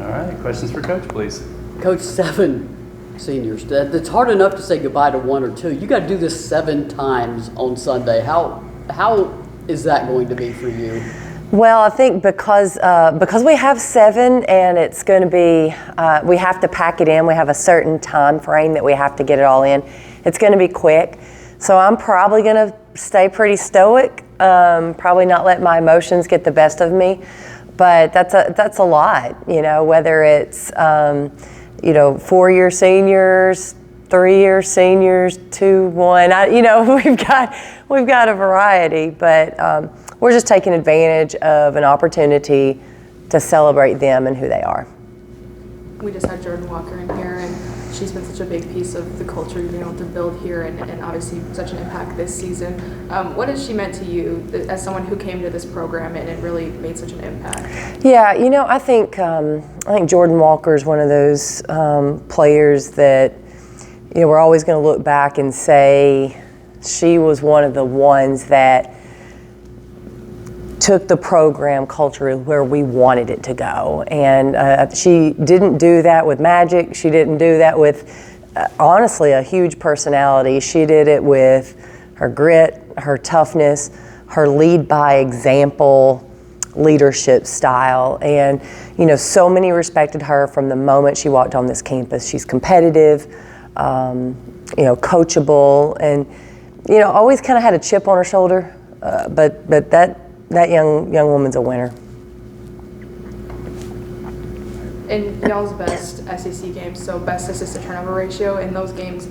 All right, questions for Coach, please. Coach, 7 seniors. It's hard enough to say goodbye to 1 or 2. You got to do this 7 times on Sunday. How is that going to be for you? Well, I think because we have 7 and it's going to be, we have to pack it in. We have a certain time frame that we have to get it all in. It's going to be quick. So I'm probably going to stay pretty stoic, probably not let my emotions get the best of me. But that's a lot, whether it's, 4-year seniors, 3-year seniors, 2, 1. We've got a variety, but we're just taking advantage of an opportunity to celebrate them and who they are. We just had Jordan Walker in here, and she's been such a big piece of the culture you've been able to build here, and obviously such an impact this season. What has she meant to you as someone who came to this program and it really made such an impact? Yeah, I think Jordan Walker is one of those players that we're always going to look back and say she was one of the ones that took the program culturally where we wanted it to go. And she didn't do that with magic. She didn't do that with, honestly, a huge personality. She did it with her grit, her toughness, her lead by example leadership style. And, so many respected her from the moment she walked on this campus. She's competitive, coachable, and, always kind of had a chip on her shoulder. But that young woman's a winner. In y'all's best SEC games, so best assist to turnover ratio, in those games,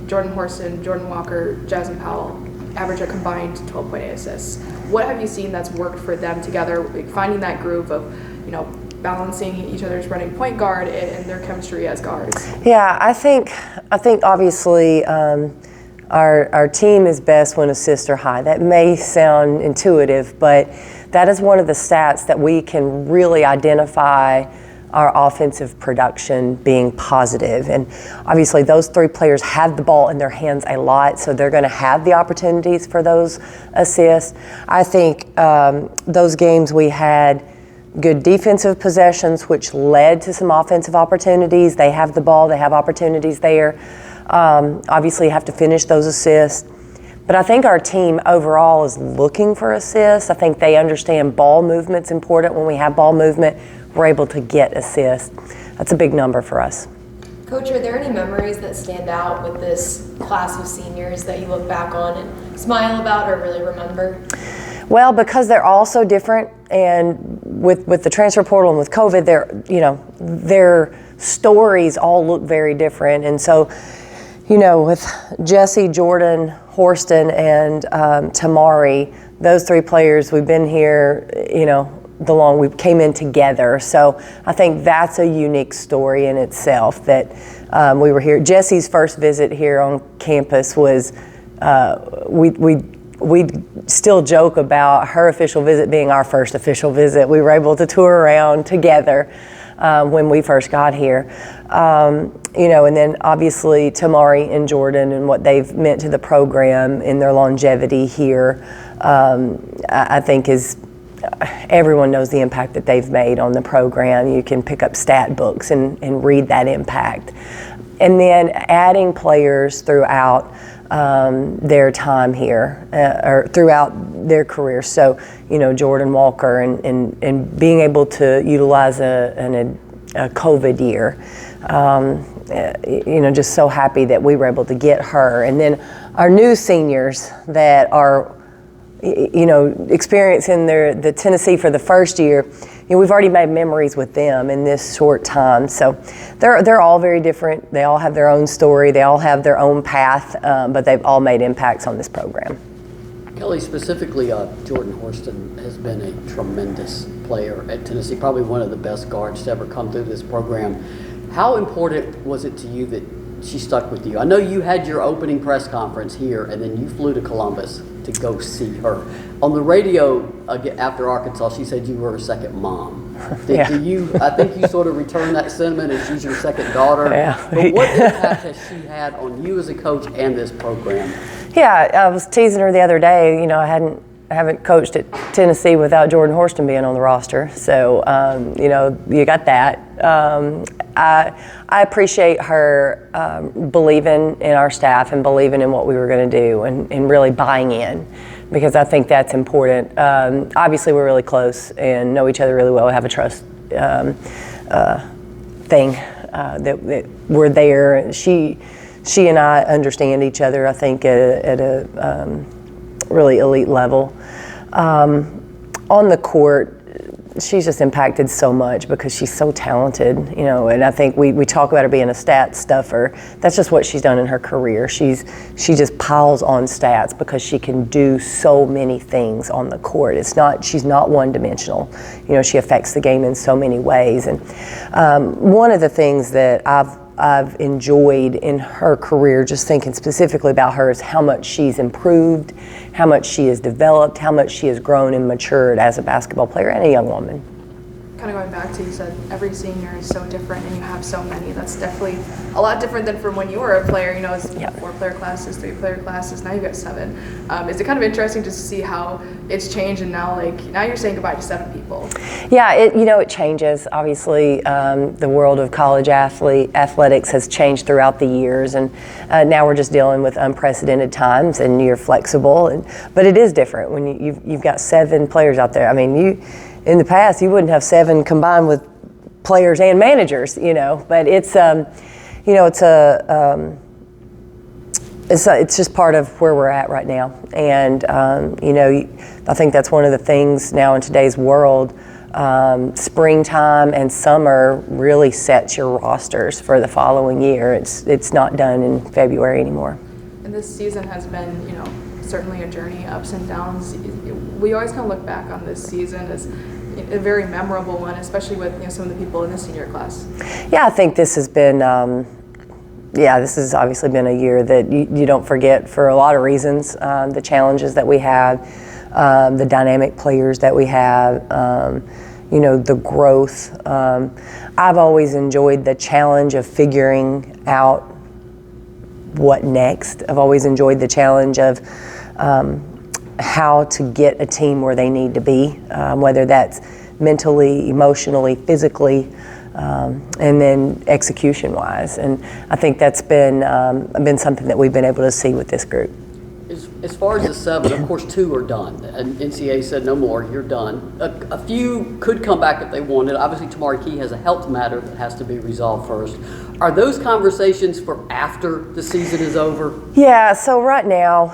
Jordan Horston, Jordan Walker, Jasmine Powell average a combined 12.8 assists. What have you seen that's worked for them together, finding that groove of, balancing each other's running point guard and their chemistry as guards? Yeah, I think obviously our team is best when assists are high. That may sound intuitive, but that is one of the stats that we can really identify our offensive production being positive. And obviously those 3 players have the ball in their hands a lot, so they're going to have the opportunities for those assists. I think those games we had good defensive possessions, which led to some offensive opportunities. They have the ball, they have opportunities there. Obviously, you have to finish those assists. But I think our team overall is looking for assists. I think they understand ball movement's important. When we have ball movement, we're able to get assists. That's a big number for us. Coach, are there any memories that stand out with this class of seniors that you look back on and smile about or really remember? Well, because they're all so different, and with the transfer portal and with COVID, their stories all look very different. And so, with Jessie, Jordan, Horston, and Tamari, those 3 players, we've been here, we came in together. So I think that's a unique story in itself that we were here. Jessie's first visit here on campus was, we still joke about her official visit being our first official visit. We were able to tour around together when we first got here. And then obviously Tamari and Jordan and what they've meant to the program in their longevity here, I think everyone knows the impact that they've made on the program. You can pick up stat books and read that impact. And then adding players throughout their time here, or throughout their career. So, Jordan Walker and being able to utilize a COVID year. Just so happy that we were able to get her. And then our new seniors that are, experiencing the Tennessee for the first year, we've already made memories with them in this short time. So they're all very different. They all have their own story. They all have their own path, but they've all made impacts on this program. Kellie, specifically, Jordan Horston has been a tremendous player at Tennessee, probably one of the best guards to ever come through this program. How important was it to you that she stuck with you? I know you had your opening press conference here, and then you flew to Columbus to go see her. On the radio after Arkansas, she said you were her second mom. Do you? I think you sort of returned that sentiment as she's your second daughter. Yeah. But what impact has she had on you as a coach and this program? Yeah, I was teasing her the other day. I hadn't haven't coached at Tennessee without Jordan Horston being on the roster, so you got that. I appreciate her believing in our staff and believing in what we were going to do and really buying in, because I think that's important. Obviously, we're really close and know each other really well. We have a trust thing that we're there. She and I understand each other, I think, at a really elite level. On the court, she's just impacted so much because she's so talented, and I think we talk about her being a stat stuffer. That's just what she's done in her career. She just piles on stats because she can do so many things on the court. She's not one-dimensional. She affects the game in so many ways. And one of the things that I've enjoyed in her career, just thinking specifically about her, is how much she's improved, how much she has developed, how much she has grown and matured as a basketball player and a young woman. Kind of going back to, you said every senior is so different and you have so many. That's definitely a lot different than from when you were a player. It's 4-player classes, 3-player classes, now you've got 7. Is it kind of interesting just to see how it's changed, and now you're saying goodbye to 7 people? Yeah, it changes. Obviously, the world of college athletics has changed throughout the years, and now we're just dealing with unprecedented times, and you're flexible. But it is different when you've got 7 players out there. I mean, in the past, you wouldn't have 7 combined with players and managers, but it's it's just part of where we're at right now. And, I think that's one of the things now in today's world. Springtime and summer really sets your rosters for the following year. It's not done in February anymore. And this season has been, certainly a journey, ups and downs. We always kind of look back on this season as a very memorable one, especially with some of the people in the senior class. Yeah, I think this has been, this has obviously been a year that you don't forget for a lot of reasons. The challenges that we have, the dynamic players that we have, the growth. I've always enjoyed the challenge of figuring out what next. I've always enjoyed the challenge of how to get a team where they need to be, whether that's mentally, emotionally, physically, and then execution-wise. And I think that's been something that we've been able to see with this group. As far as the 7, of course, 2 are done. And NCAA said no more, you're done. A few could come back if they wanted. Obviously, Tamari Key has a health matter that has to be resolved first. Are those conversations for after the season is over? Yeah, so right now,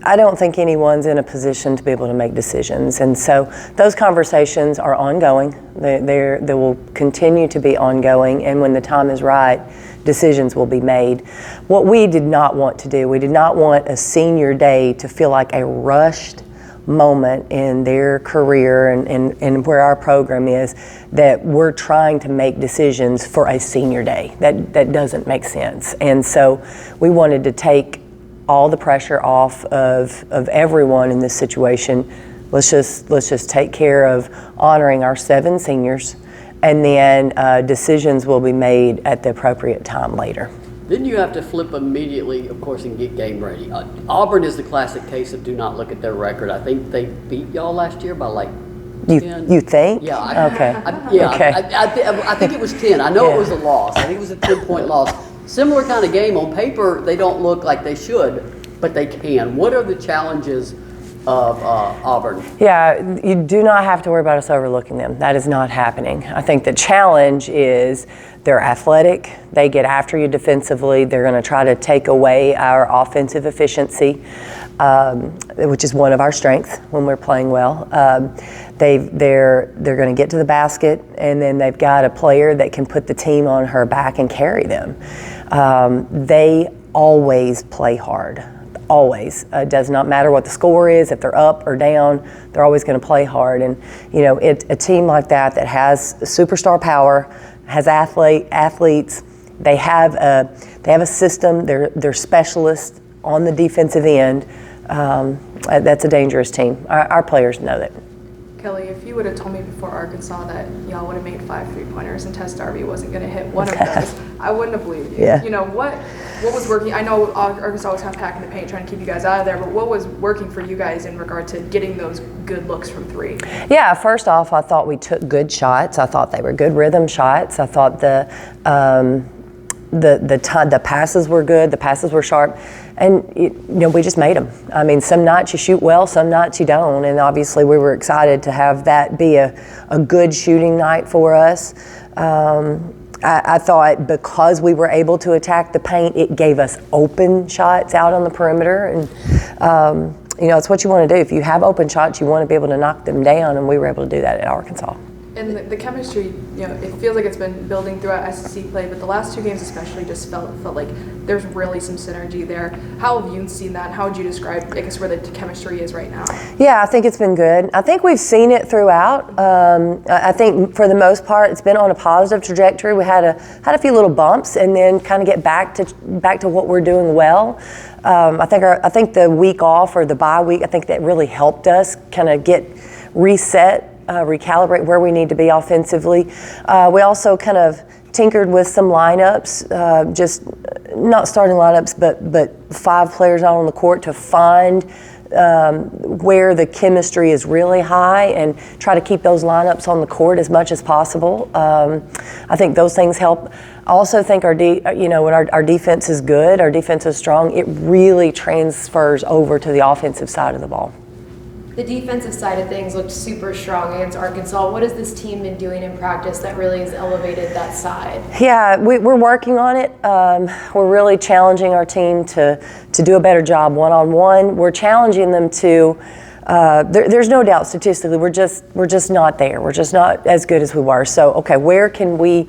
I don't think anyone's in a position to be able to make decisions. And so those conversations are ongoing. They will continue to be ongoing. And when the time is right, decisions will be made. What we did not want to do, we did not want a senior day to feel like a rushed moment in their career and where our program is, that we're trying to make decisions for a senior day. That doesn't make sense. And so we wanted to take all the pressure off of everyone in this situation. Let's just take care of honoring our 7 seniors, and then decisions will be made at the appropriate time later. Then you have to flip immediately, of course, and get game ready. Auburn is the classic case of do not look at their record. I think they beat y'all last year by like 10. You think? Yeah. I think it was 10. I know it was a loss. I think it was a 10-point loss. Similar kind of game. On paper, they don't look like they should, but they can. What are the challenges of Auburn? Yeah, you do not have to worry about us overlooking them. That is not happening. I think the challenge is they're athletic. They get after you defensively. They're going to try to take away our offensive efficiency, which is one of our strengths when we're playing well. They're going to get to the basket, and then they've got a player that can put the team on her back and carry them. They always play hard. Always. It does not matter what the score is, if they're up or down, they're always going to play hard. And a team like that has superstar power, has athletes, they have a system. They're specialists on the defensive end. That's a dangerous team. Our players know that. Kellie, if you would have told me before Arkansas that y'all would have made 5 3-pointers and Tess Darby wasn't going to hit one of those, I wouldn't have believed you. Yeah. What was working? I know Arkansas was kind of packing the paint, trying to keep you guys out of there, but what was working for you guys in regard to getting those good looks from three? Yeah, first off, I thought we took good shots. I thought they were good rhythm shots. I thought the passes were good, the passes were sharp, and we just made them. I mean, some nights you shoot well, some nights you don't, and obviously we were excited to have that be a good shooting night for us. I thought because we were able to attack the paint, it gave us open shots out on the perimeter, and it's what you want to do. If you have open shots, you want to be able to knock them down, and we were able to do that at Arkansas. And the chemistry, it feels like it's been building throughout SEC play, but the last two games especially just felt like there's really some synergy there. How have you seen that? How would you describe, I guess, where the chemistry is right now? Yeah, I think it's been good. I think we've seen it throughout. I think for the most part, it's been on a positive trajectory. We had a few little bumps, and then kind of get back to what we're doing well. I think the week off or the bye week, I think that really helped us kind of get reset. Recalibrate where we need to be offensively. We also kind of tinkered with some lineups, just not starting lineups, but 5 players out on the court to find where the chemistry is really high and try to keep those lineups on the court as much as possible. I think those things help. I also think when our defense is good, our defense is strong, it really transfers over to the offensive side of the ball. The defensive side of things looked super strong against Arkansas. What has this team been doing in practice that really has elevated that side? Yeah, we're working on it. We're really challenging our team to do a better job one-on-one. We're challenging them to. There's no doubt statistically we're just not there. We're just not as good as we were. So okay, where can we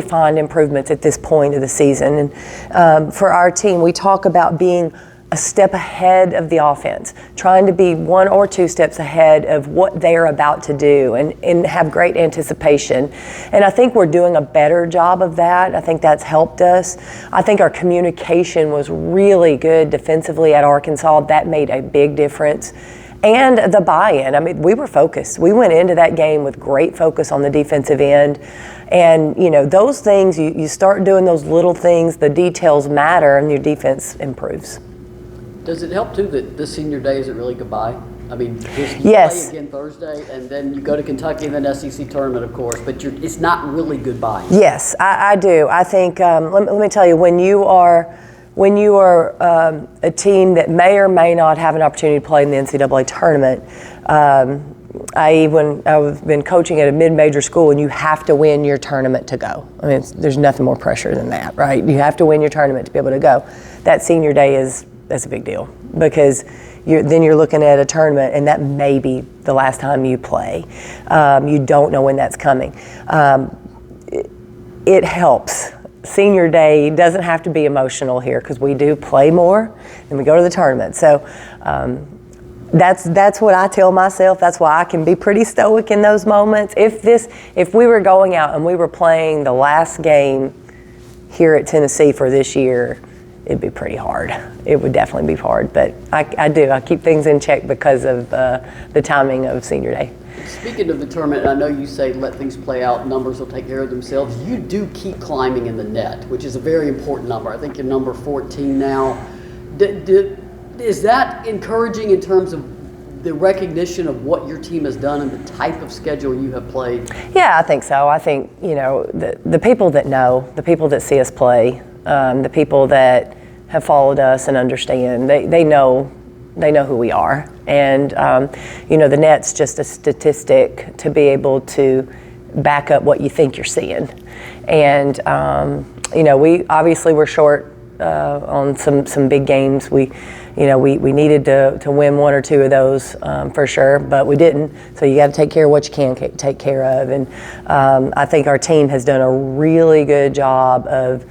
find improvements at this point of the season? And for our team, we talk about being a step ahead of the offense, trying to be 1 or 2 steps ahead of what they're about to do and have great anticipation. And I think we're doing a better job of that. I think that's helped us. I think our communication was really good defensively at Arkansas. That made a big difference. And the buy-in. I mean, we were focused. We went into that game with great focus on the defensive end. And, those things, you start doing those little things, the details matter, and your defense improves. Does it help, too, that this senior day isn't really goodbye? I mean, you yes. play again Thursday, and then you go to Kentucky and then SEC tournament, of course, but it's not really goodbye. Yes, I do. I think, let me tell you, when you are a team that may or may not have an opportunity to play in the NCAA tournament, I've been coaching at a mid-major school, and you have to win your tournament to go. I mean, there's nothing more pressure than that, right? You have to win your tournament to be able to go. That senior day that's a big deal, because then you're looking at a tournament, and that may be the last time you play. You don't know when that's coming. It helps. Senior day doesn't have to be emotional here, because we do play more and we go to the tournament. So that's what I tell myself. That's why I can be pretty stoic in those moments. If we were going out and we were playing the last game here at Tennessee for this year, it'd be pretty hard. It would definitely be hard, but I keep things in check because of the timing of senior day. Speaking of the tournament, I know you say let things play out, numbers will take care of themselves. You do keep climbing in the net, which is a very important number. I think you're number 14 now. Is that encouraging in terms of the recognition of what your team has done and the type of schedule you have played? Yeah, I think so. I think, the people that know, the people that see us play, the people that have followed us and understand, they know who we are. And, the net's just a statistic to be able to back up what you think you're seeing. And, we obviously were short on some big games. We needed to win 1 or 2 of those for sure, but we didn't. So you got to take care of what you can take care of. And I think our team has done a really good job of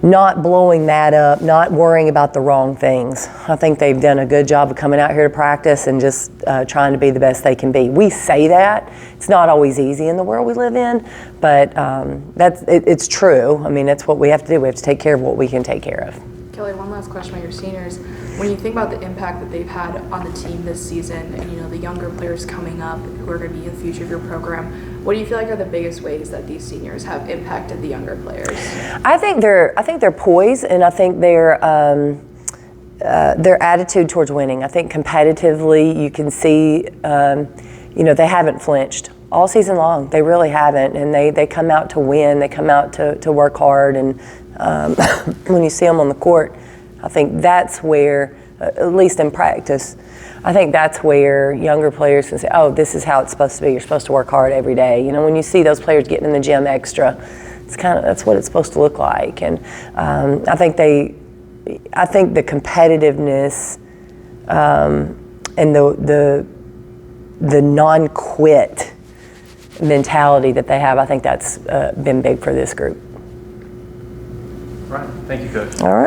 not blowing that up, not worrying about the wrong things. I think they've done a good job of coming out here to practice and just trying to be the best they can be. We say that. It's not always easy in the world we live in, but it's true. I mean, that's what we have to do. We have to take care of what we can take care of. Kellie, one last question about your seniors. When you think about the impact that they've had on the team this season, and the younger players coming up who are going to be in the future of your program, what do you feel like are the biggest ways that these seniors have impacted the younger players? I think their poise, and I think their attitude towards winning. I think competitively, you can see, they haven't flinched all season long. They really haven't, and they come out to win. They come out to work hard, and when you see them on the court, I think that's where, at least in practice, I think that's where younger players can say, oh, this is how it's supposed to be. You're supposed to work hard every day. When you see those players getting in the gym extra, that's what it's supposed to look like. And I think the competitiveness and the non-quit mentality that they have, I think that's been big for this group. Right. Thank you, Coach. All right.